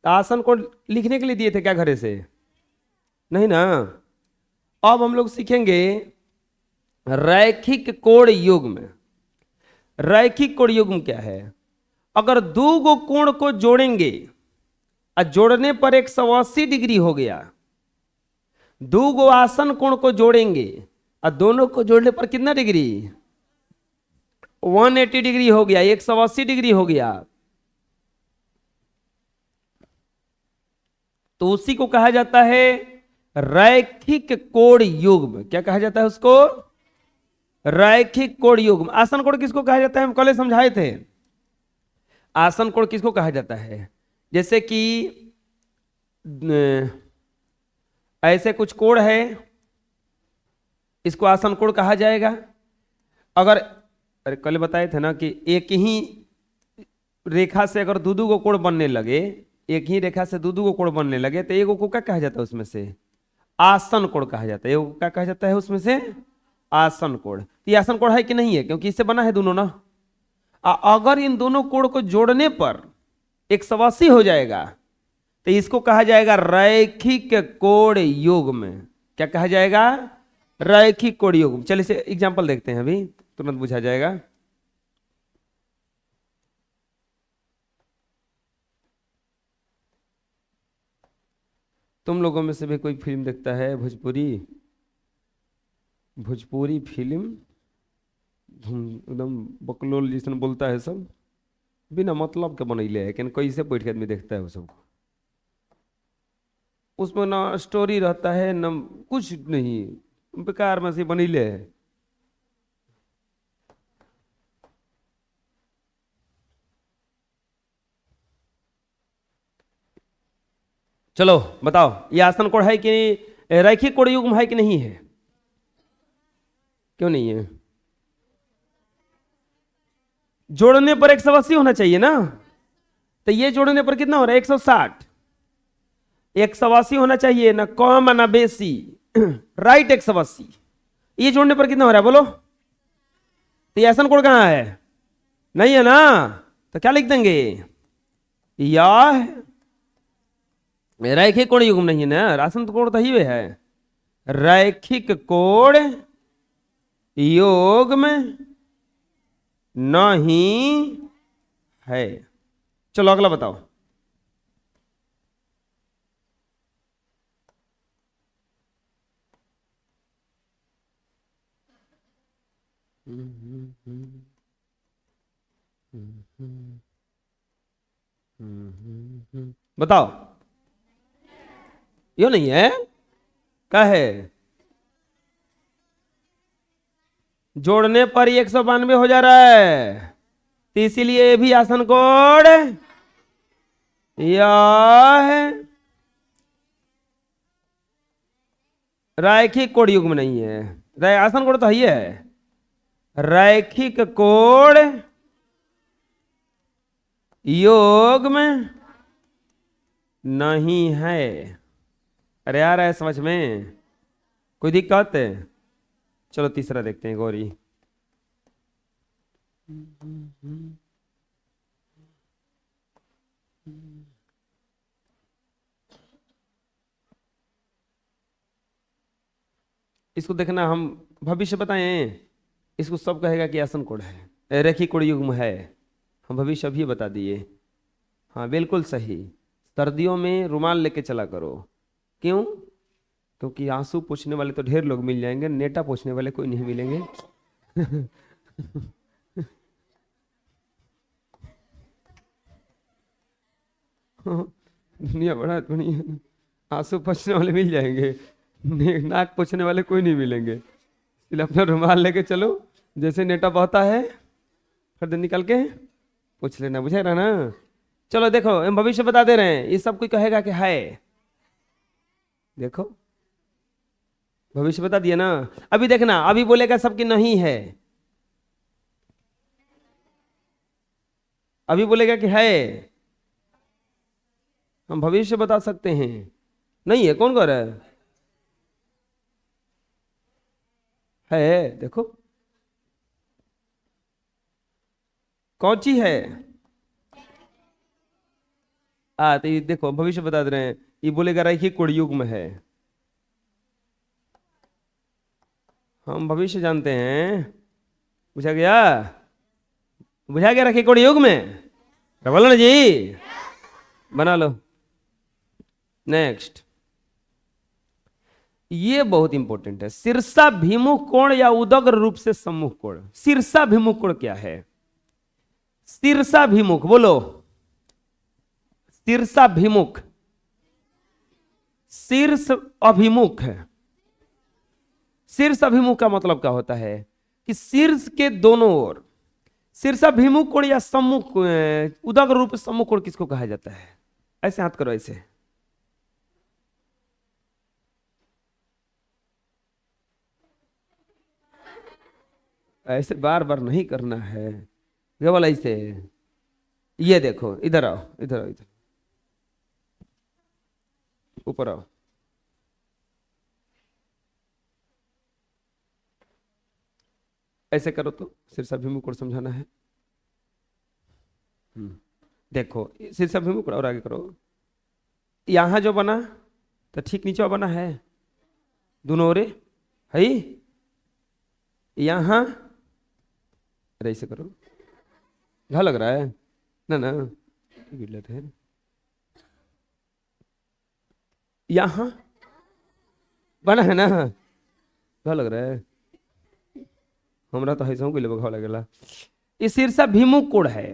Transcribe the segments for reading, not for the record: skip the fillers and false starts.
तो आसन कोड लिखने के लिए दिए थे क्या घरे से? नहीं ना। अब हम लोग सीखेंगे रैखिक कोण युग्म। रैखिक कोण युग्म क्या है? अगर दो गो कोण को जोड़ेंगे और जोड़ने पर 180 डिग्री हो गया, दो गो आसन कोण को जोड़ेंगे और दोनों को जोड़ने पर कितना डिग्री? 180 डिग्री हो गया, 180 डिग्री हो गया। तो उसी को कहा जाता है रैखिक कोण युग्म। क्या कहा जाता है उसको? रैखिक कोण युग्म। आसन कोण किसको कहा जाता है? हम कल समझाए थे। आसन कोण किसको कहा जाता है? जैसे कि ऐसे कुछ कोण है, इसको आसन कोण कहा जाएगा। अगर अरे कल बताए थे ना कि एक ही रेखा से अगर दो को कोण बनने लगे, एक ही रेखा से दो को कोण बनने लगे, तो एगो को क्या कहा जाता है उसमें से? आसन कोण कहा जाता है। एगो क्या कहा जाता है उसमें से? आसन कोण। तो ये आसन कोण है कि नहीं है? क्योंकि इससे बना है दोनों ना। अगर इन दोनों कोण को जोड़ने पर 180 हो जाएगा, तो इसको कहा जाएगा रैखिक कोण युग्म। क्या कहा जाएगा? रैखिक कोण युग्म। चलिए इसे एग्जांपल देखते हैं, अभी तुरंत बुझा जाएगा। तुम लोगों में से भी कोई फिल्म देखता है भोजपुरी? भोजपुरी फिल्म एकदम बकलोल जिसन बोलता है सब, बिना मतलब के बनैले है, कैसे बैठ के आदमी देखता है वो सब। उसमें ना स्टोरी रहता है ना कुछ नहीं, बेकार में से बनैले है। चलो बताओ, ये आसन कोण है कि रैखिक कोण युग्म है कि नहीं है? क्यों नहीं है? जोड़ने पर 180 होना चाहिए ना। तो ये जोड़ने पर कितना हो रहा है? 160। 180 होना चाहिए, ना कम ना बेसी। राइट 180। ये जोड़ने पर कितना हो रहा है बोलो? तो ये आसन कोण कहाँ है? नहीं है ना। तो क्या लिख देंगे? यह रैखिक कोण युग्म नहीं है ना, आसन कोण तो ही है। रैखिक कोण युग्म नहीं है। चलो अगला बताओ। बताओ। यो नहीं है? क्या है? जोड़ने पर 192 हो जा रहा है, तो इसीलिए ये भी आसन कोण यह है। रैखिक कोण युग्म नहीं है। आसन कोण तो ही है। रैखिक कोण युग्म नहीं है। अरे आ रहा है समझ में? कोई दिक्कत है? चलो तीसरा देखते हैं, गौरी। इसको देखना, हम भविष्य बताएं। इसको सब कहेगा कि आसन कोण है, रेखी कोण युग्म है। हम भविष्य अभी बता दिए। हाँ बिल्कुल सही। सर्दियों में रुमाल लेके चला करो। क्यों? क्योंकि आंसू पोंछने वाले तो ढेर लोग मिल जाएंगे, नेटा पोंछने वाले कोई नहीं मिलेंगे। दुनिया बड़ा दुनिया, आंसू पोंछने वाले मिल जाएंगे, नाक पोंछने वाले कोई नहीं मिलेंगे। इसलिए अपना रुमाल लेके चलो, जैसे नेटा बहता है फिर दिन निकल के पूछ लेना, बुझे रहा ना। चलो देखो, हम भविष्य बता दे रहे हैं, ये सब कोई कहेगा कि है। देखो भविष्य बता दिया ना। अभी देखना, अभी बोलेगा सबकी नहीं है, अभी बोलेगा कि है। हम भविष्य बता सकते हैं। नहीं है, कौन कह रहा है? देखो कौन ची है? तो ये देखो भविष्य बता दे रहे हैं, ये बोलेगा रखिए कुड़युग में है। हम भविष्य जानते हैं। पूछा गया, बुझा गया, रखिए कुड़युग में। बोलो ना जी, बना लो। नेक्स्ट, ये बहुत इंपॉर्टेंट है। शीर्षाभिमुख कोण या उदग्र रूप से सम्मुख कोण। शीर्षाभिमुख कोण क्या है? शीर्षाभिमुख बोलो। शीर्षाभिमुख, शीर्ष अभिमुख है। शीर्ष अभिमुख का मतलब क्या होता है कि शीर्ष के दोनों ओर। शीर्षाभिमुख कोण या सम्मुख, उदग्र रूप से सम्मुख कोण किसको कहा जाता है? ऐसे हाथ करो, ऐसे। ऐसे बार बार नहीं करना है, केवल ऐसे। ये देखो, इधर आओ, इधर आओ, इधर ऊपर आओ। ऐसे करो तो शीर्षाभिमुख कोण समझाना है। देखो शीर्षाभिमुख कोण, और आगे करो। यहां जो बना तो ठीक नीचे बना है, दोनों ओरे है। यहां, अरे ऐसे करो, क्या लग रहा है? ना ना, गिर लेते हैं। यहां बना है ना, क्या लग रहा है? हमरा तो ऐसा कोई घाव लगेला। ये शीर्षाभिमुख कोण है।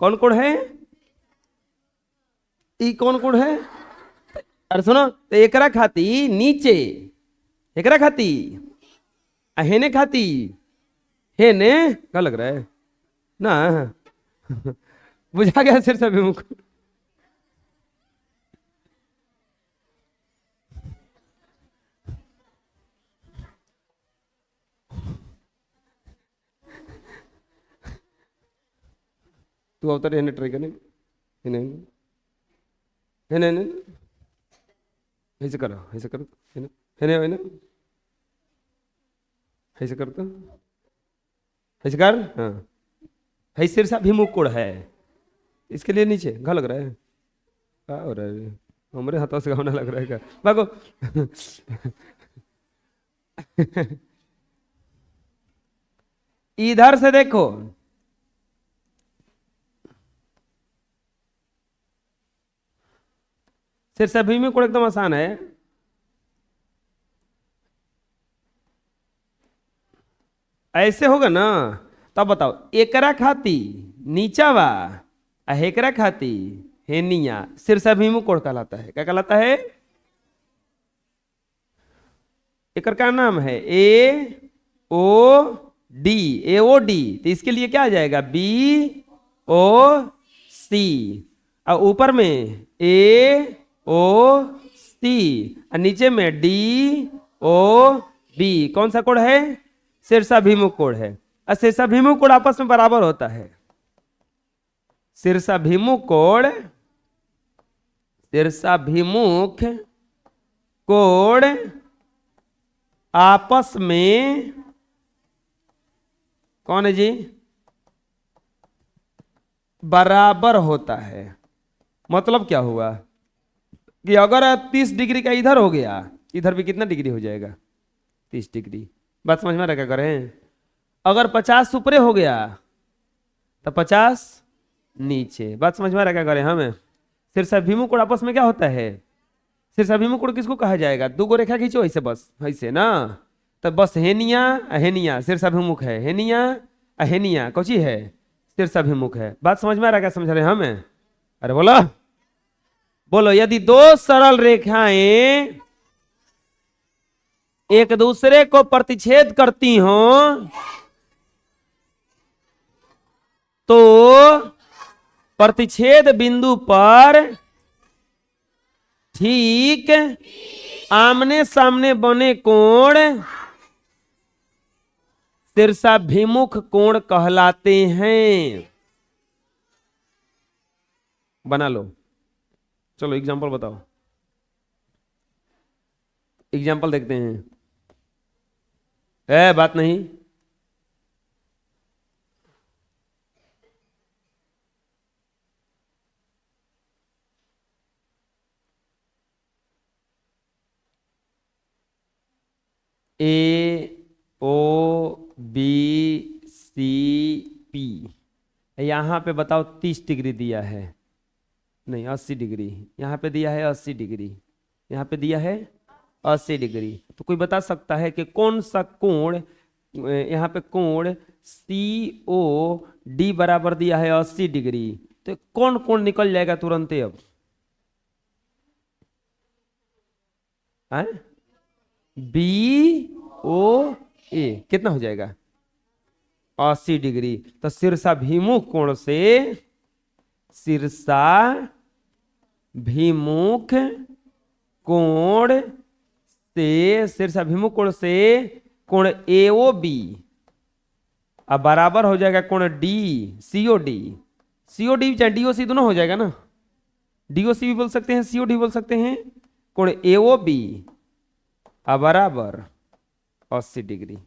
कौन कोण है? ई कौन कोण है? अरे सुनो, तो एकरा खाती नीचे, एकरा खाती हेने खाती, हेने क्या लग रहा है ना? बुझा गया शीर्षाभिमुख। तू अवतार हेने ट्राई करने, हेने हेने हेने, ऐसे करो, ऐसे करो, हेने हेने हेने, ऐसे कर तो, ऐसे कर। हाँ, है शीर्षाभिमुख कोण है। इसके लिए नीचे घा लग रहा है, क्या हो रहा है? हमारे हाथों से घावना लग रहा है क्या? भागो। इधर से देखो, शीर्षाभिमुख कोण एकदम आसान है। ऐसे होगा ना, तब बताओ। एकरा खाती नीचा बा, हेकरा खाती हेनिया, शीर्षाभिमुख कोण कहलाता है? क्या कहलाता है? एकर का नाम है ए ओ डी, ए ओ डी। तो इसके लिए क्या आ जाएगा? बी ओ सी, और ऊपर में ए ओ सी, और नीचे में डी ओ बी। कौन सा कोड है? शीर्षाभिमुख कोड है। और शीर्षाभिमुख कोड आपस में बराबर होता है। शीर्षाभिमुख कोड, शीर्षाभिमुख कोड आपस में कौन है जी? बराबर होता है। मतलब क्या हुआ कि अगर 30 डिग्री का इधर हो गया, इधर भी कितना डिग्री हो जाएगा? 30 डिग्री। बात समझ में आ रहा? क्या करें? अगर 50 ऊपरे हो गया तो 50 नीचे। बात समझ में आ रहा? क्या करें हमें? शीर्षाभिमुख कोण आपस में क्या होता है? शीर्षाभिमुख कोण किसको कहा जाएगा? दो गो रेखा खींचो ऐसे, बस ऐसे ना, तो बस हेनिया हेनिया शीर्षाभिमुख है, हेनिया हेनिया कौची है? शीर्षाभिमुख है। बात समझ में आ रहा? क्या समझ रहे हैं हमें? अरे बोलो, बोलो। यदि दो सरल रेखाएं एक दूसरे को प्रतिच्छेद करती हो तो प्रतिच्छेद बिंदु पर ठीक आमने सामने बने कोण शीर्षाभिमुख कोण कहलाते हैं। बना लो। चलो एग्जांपल बताओ, एग्जांपल देखते हैं। बात नहीं। ए ओ बी सी पी। यहाँ पे बताओ 30 डिग्री दिया है, नहीं 80 डिग्री, यहाँ पे दिया है 80 डिग्री, यहाँ पे दिया है 80 डिग्री। तो कोई बता सकता है कि कौन सा कोण, यहाँ पे कोण सी ओ डी बराबर दिया है 80 डिग्री, तो कौन कोण निकल जाएगा तुरंत अब? बी ओ ए कितना हो जाएगा? 80 डिग्री। तो शीर्षाभिमुख कोण से, शीर्षाभिमुख कोण से, शीर्षाभिमुख कोण से कोण एओ बी अब बराबर हो जाएगा कोण डी सीओडी। सीओडी चाहे डीओसी दोनों हो जाएगा ना, डीओसी भी बोल सकते हैं, सीओडी बोल सकते हैं। कोण एओ बी अब बराबर 80 डिग्री।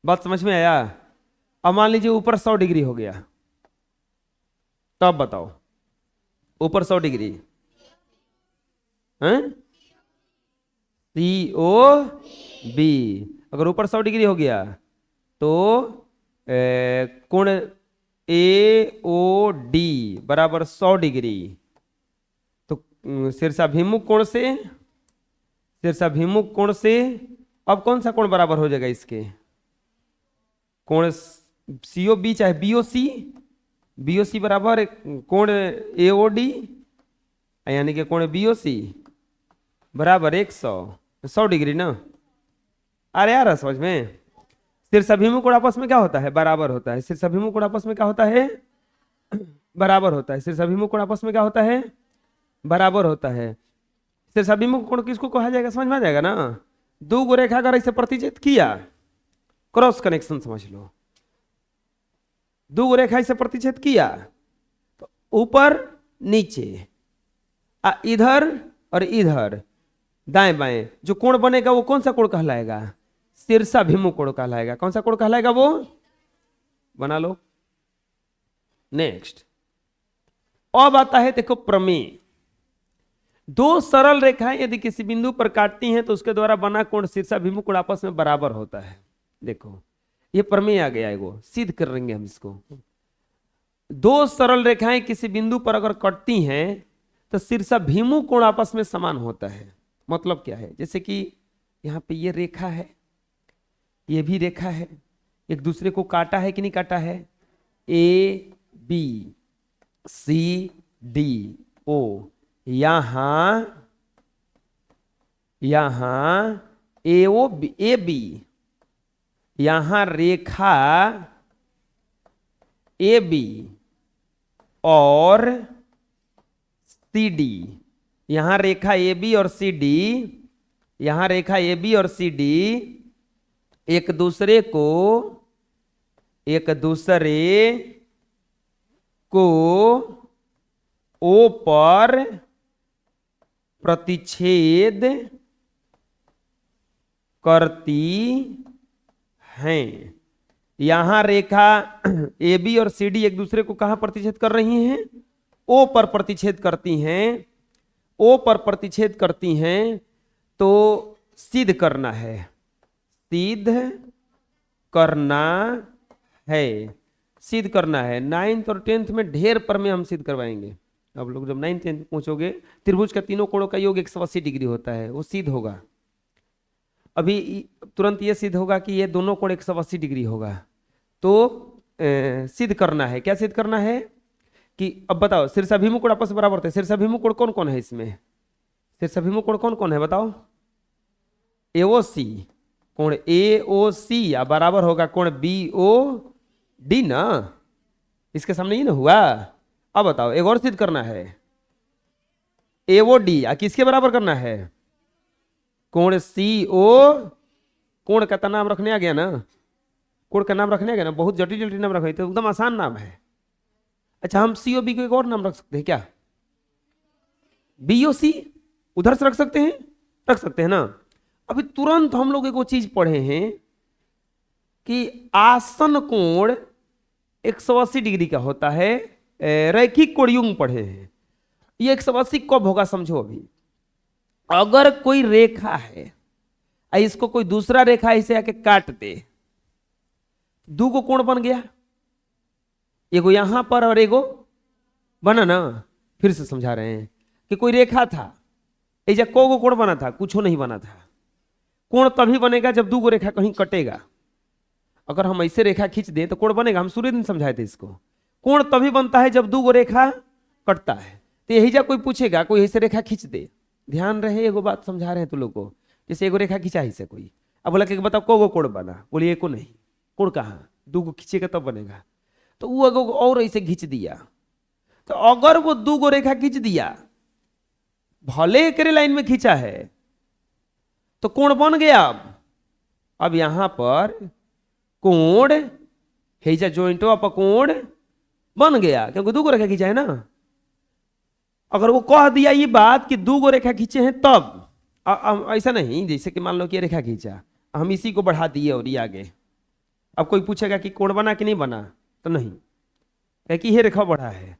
बात समझ में आया? अब मान लीजिए ऊपर 100 डिग्री हो गया, तब बताओ ऊपर 100 डिग्री हैं, सी ओ बी। अगर ऊपर 100 डिग्री हो गया तो कोण ए ओ डी बराबर 100 डिग्री। तो शीर्षाभिमुख कोण से, शीर्षाभिमुख कोण से अब कौन सा कोण बराबर हो जाएगा इसके? कोण सीओ बी चाहे बीओसी, बीओसी बराबर कोण एओडी, यानी कि कोण बीओसी बराबर 100 डिग्री ना। अरे यार समझ में? शीर्षाभिमुख कोण आपस में क्या होता है? बराबर होता है। शीर्षाभिमुख कोण आपस में क्या होता है? बराबर होता है। शीर्षाभिमुख कोण आपस में क्या होता है? बराबर होता है। शीर्षाभिमुख कोण किसको कहा जाएगा? समझ में आ जाएगा ना? दो गो रेखा अगर ऐसे प्रतिच्छेद किया, क्रॉस कनेक्शन समझ लो, दो गो रेखा ऐसे प्रतिच्छेद किया तो ऊपर नीचे इधर और इधर दाएं बाएं जो कोण बनेगा वो कौन सा कोण कहलाएगा? शीर्षाभिमुख कोण कहलाएगा। कौन सा कोण कहलाएगा? वो बना लो। नेक्स्ट अब आता है देखो प्रमेय। दो सरल रेखाएं यदि किसी बिंदु पर काटती हैं तो उसके द्वारा बना कोण शीर्षाभिमुख कोण आपस में बराबर होता है। देखो ये प्रमेय आ गया है, वो सिद्ध करेंगे हम इसको। दो सरल रेखाएं किसी बिंदु पर अगर कटती हैं तो शीर्षाभिमुख कोण आपस में समान होता है। मतलब क्या है? जैसे कि यहां पे ये रेखा है, ये भी रेखा है, एक दूसरे को काटा है कि नहीं काटा है? A B C D O, यहां ए बी, यहां रेखा ए बी और सी डी, यहां रेखा ए बी और सी डी, यहां रेखा ए बी और सी डी एक दूसरे को ओ पर प्रतिच्छेद करती हैं। यहां रेखा ए बी और सी डी एक दूसरे को कहां प्रतिच्छेद कर रही हैं? ओ पर प्रतिच्छेद करती हैं। ओ पर प्रतिच्छेद करती हैं तो सिद्ध करना है, सिद्ध करना है, सिद्ध करना है। 9th और 10th में ढेर प्रमेय हम सिद्ध करवाएंगे। अब लोग जब 9th 10th पहुंचोगे, त्रिभुज का तीनों कोणों का योग 180 डिग्री होता है, वो सिद्ध होगा। अभी तुरंत ये सिद्ध होगा कि ये दोनों कोण 180 डिग्री होगा। तो सिद्ध करना है। क्या सिद्ध करना है? कि अब बताओ शीर्षाभिमुख कोण आपस में बराबर होते हैं। शीर्षाभिमुख कोण कौन कौन है इसमें? शीर्षाभिमुख कोण कौन कौन है बताओ? एओ सी, कोण एओ सी बराबर होगा कोण बीओ डी ना। इसके सामने ही ना हुआ। अब बताओ एक और सिद्ध करना है, एओ डी किसके बराबर करना है? कोण सी ओ, कोण का नाम रखने आ गया ना, कोण का नाम रखने आ गया ना, बहुत जटिल जटिल नाम रखे तो एकदम आसान नाम है। अच्छा हम सी ओ बी को एक और नाम रख सकते हैं क्या? बी ओ सी उधर से रख सकते हैं, रख सकते हैं ना। अभी तुरंत हम लोग एक वो चीज पढ़े हैं कि आसन कोण 180 डिग्री का होता है, रैखिक कोण युग्म पढ़े हैं। ये 180 कब होगा समझो। अभी अगर कोई रेखा है, इसको कोई दूसरा रेखा इसे आके काट दे, दो को कोण बन गया, एगो यहां पर और एगो बना ना। फिर से समझा रहे हैं कि कोई रेखा था, ऐजा को कोण बना था, कुछ नहीं बना था। कोण तभी बनेगा जब दो गो रेखा कहीं कटेगा। अगर हम ऐसे रेखा खींच दें तो कोण बनेगा, हम सूर्य दिन समझाए थे इसको। कोण तभी बनता है जब दो गो रेखा कटता है। तो यही जा कोई पूछेगा, कोई ऐसे रेखा खींच दे, ध्यान रहे एगो बात समझा रहे हैं तुम लोग को। जैसे एगो रेखा खींचा ही से कोई, अब बोला कि बताओ को गो कोण बना, बोलिए एको नहीं, कोण कहाँ, दो गो खींचेगा तब बनेगा। तो वो एगो और ऐसे खींच दिया, तो अगर वो दो गो रेखा खींच दिया, भले एक लाइन में खींचा है, तो कोण बन गया। अब यहां पर कोण हेजा जॉइंटवा पर कोण बन गया, क्योंकि दो गो रेखा खींचा है ना। अगर वो कह दिया ये बात कि दो गो रेखा खींचे हैं तब, ऐसा नहीं जैसे कि मान लो कि रेखा खींचा, हम इसी को बढ़ा दिए और ये आगे, अब कोई पूछेगा कि कोण बना कि नहीं बना, तो नहीं, क्या कि ये रेखा बढ़ा है।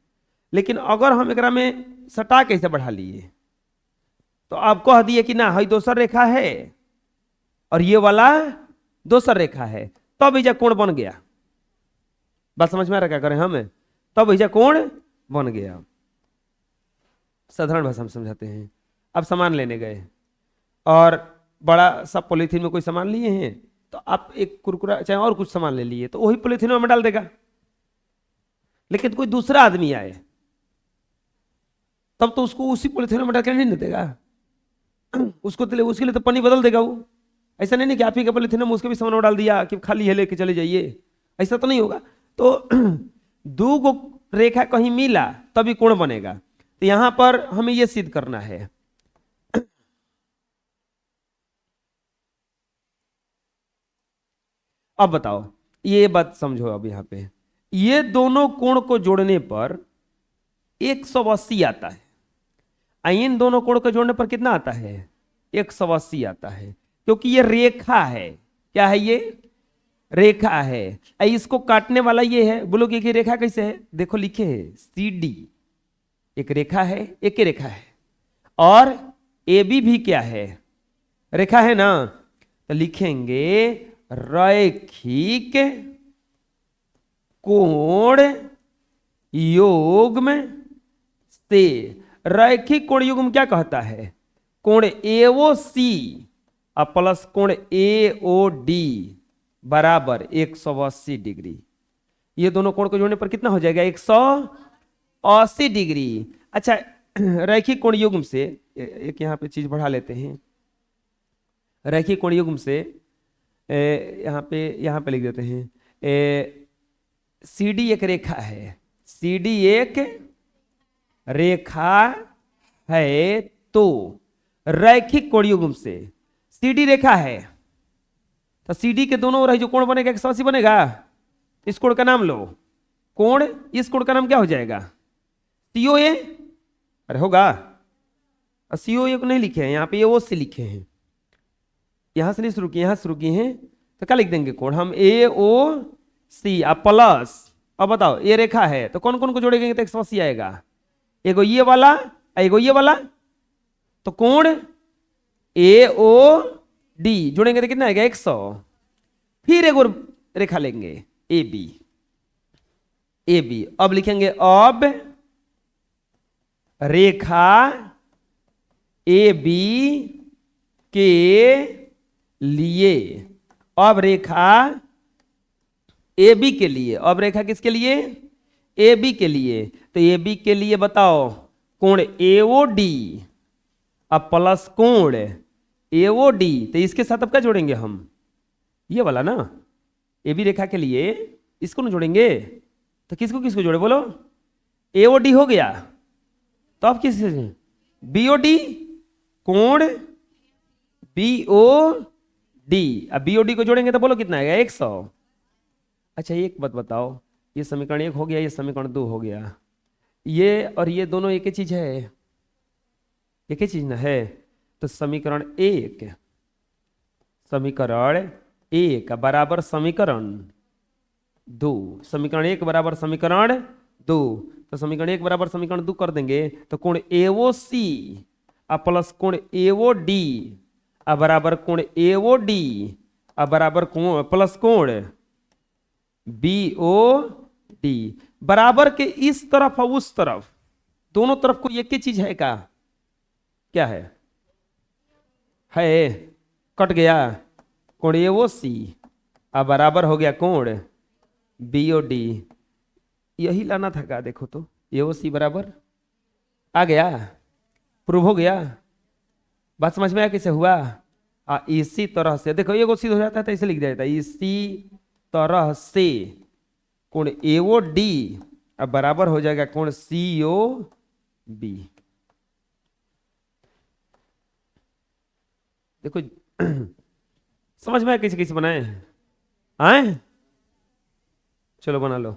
लेकिन अगर हम एकरा में सटा कैसे बढ़ा लिए, तो आप कह दिए कि ना हई दोसर रेखा है और ये वाला दोसर रेखा है, तब ऐजा कोण बन गया। बात समझ में आ रहा क्या करें हम, तब ऐजा कोण बन गया। साधारण भाषा में समझाते हैं। अब सामान लेने गए और बड़ा सा पॉलीथीन में कोई सामान लिए हैं, तो आप एक कुरकुरा चाहे और कुछ सामान ले लिए, तो वही पॉलीथीन में डाल देगा। लेकिन कोई दूसरा आदमी आए तब तो उसको उसी पॉलीथीन में डाल के नहीं देगा, उसको उसके लिए तो पन्नी बदल देगा वो। ऐसा नहीं कि आप ही के पॉलीथीन में उसके भी सामान डाल दिया कि खाली है लेके चले जाइए, ऐसा तो नहीं होगा। तो दो गो रेखा कहीं मिला तभी कोण बनेगा। तो यहां पर हमें यह सिद्ध करना है। अब बताओ, ये बात समझो। अब यहां पे ये दोनों कोण को जोड़ने पर 180 आता है। इन दोनों कोण को जोड़ने पर कितना आता है, 180 आता है, क्योंकि ये रेखा है। क्या है ये, रेखा है। इसको काटने वाला ये है। बोलोगे कि रेखा कैसे है, देखो लिखे है CD, एक रेखा है, एक ही रेखा है, और AB भी क्या है, रेखा है ना। तो लिखेंगे रैखिक कोण युग्म से। रैखिक कोण युग्म क्या कहता है, कोण AOC प्लस कोण AOD बराबर 180 डिग्री। ये दोनों कोण को जोड़ने पर कितना हो जाएगा, 180 डिग्री। अच्छा, रैखिक कोण युग्म से एक यहां पे चीज बढ़ा लेते हैं। रैखिक कोण युग्म से यहां पे लिख देते हैं, CD एक रेखा है, CD एक रेखा है, तो रैखिक कोण युग्म से CD रेखा है, तो CD के दोनों ओर जो कोण बनेगा 180 बनेगा। इस कोण का नाम लो कोण, इस कोण का नाम क्या हो जाएगा, COA। अरे होगा, COA को नहीं लिखे हैं यहाँ पे, AOC लिखे हैं। यहां से नहीं शुरू किए, यहां शुरू किए हैं, तो क्या लिख देंगे कोण हम, AOC प्लस। अब बताओ ये रेखा है तो कौन कौन को जोड़ेंगे तो 180 आएगा, एगो ये वाला, एगो ये वाला, तो कोण AOD जोड़ेंगे तो कितना आएगा, 100। फिर एगो रेखा लेंगे AB। अब लिखेंगे अब रेखा AB के लिए, अब रेखा AB के लिए, अब रेखा किसके लिए, AB के लिए। तो AB के लिए बताओ कोण AOD अब प्लस कोण AOD, तो इसके साथ अब क्या जोड़ेंगे हम, ये वाला ना, AB रेखा के लिए इसको ना जोड़ेंगे, तो किसको किसको जोड़े बोलो, AOD हो गया, तो अब किस BOD, कोण BOD, अब BOD को जोड़ेंगे तो बोलो कितना आएगा, 100। अच्छा एक बात बताओ, ये समीकरण 1 हो गया, ये समीकरण 2 हो गया, ये और ये दोनों एक ही चीज है, एक ही चीज ना है। तो समीकरण 1 बराबर समीकरण 2, समीकरण 1 बराबर समीकरण 2, तो समीकरण 1 बराबर समीकरण 2 कर देंगे, तो कोण AOC प्लस कोण AOD अब बराबर कोण एओ डी अब बराबर कोण प्लस कोण बी ओ डी बराबर के इस तरफ और उस तरफ दोनों तरफ कोई एक ही चीज है का? क्या है कट गया कोण एओ सी अब बराबर हो गया कोण बी ओ डी। यही लाना था का? देखो तो एओ सी बराबर आ गया, प्रूव हो गया। बात समझ में आया कैसे हुआ? इसी तरह से देखो ये सीध हो जाता है तो इसे लिख दिया जाता है इसी तरह से कोण एओ डी अब बराबर हो जाएगा कोण सीओ बी। देखो समझ में आया कैसे कैसे बनाए आए? चलो बना लो।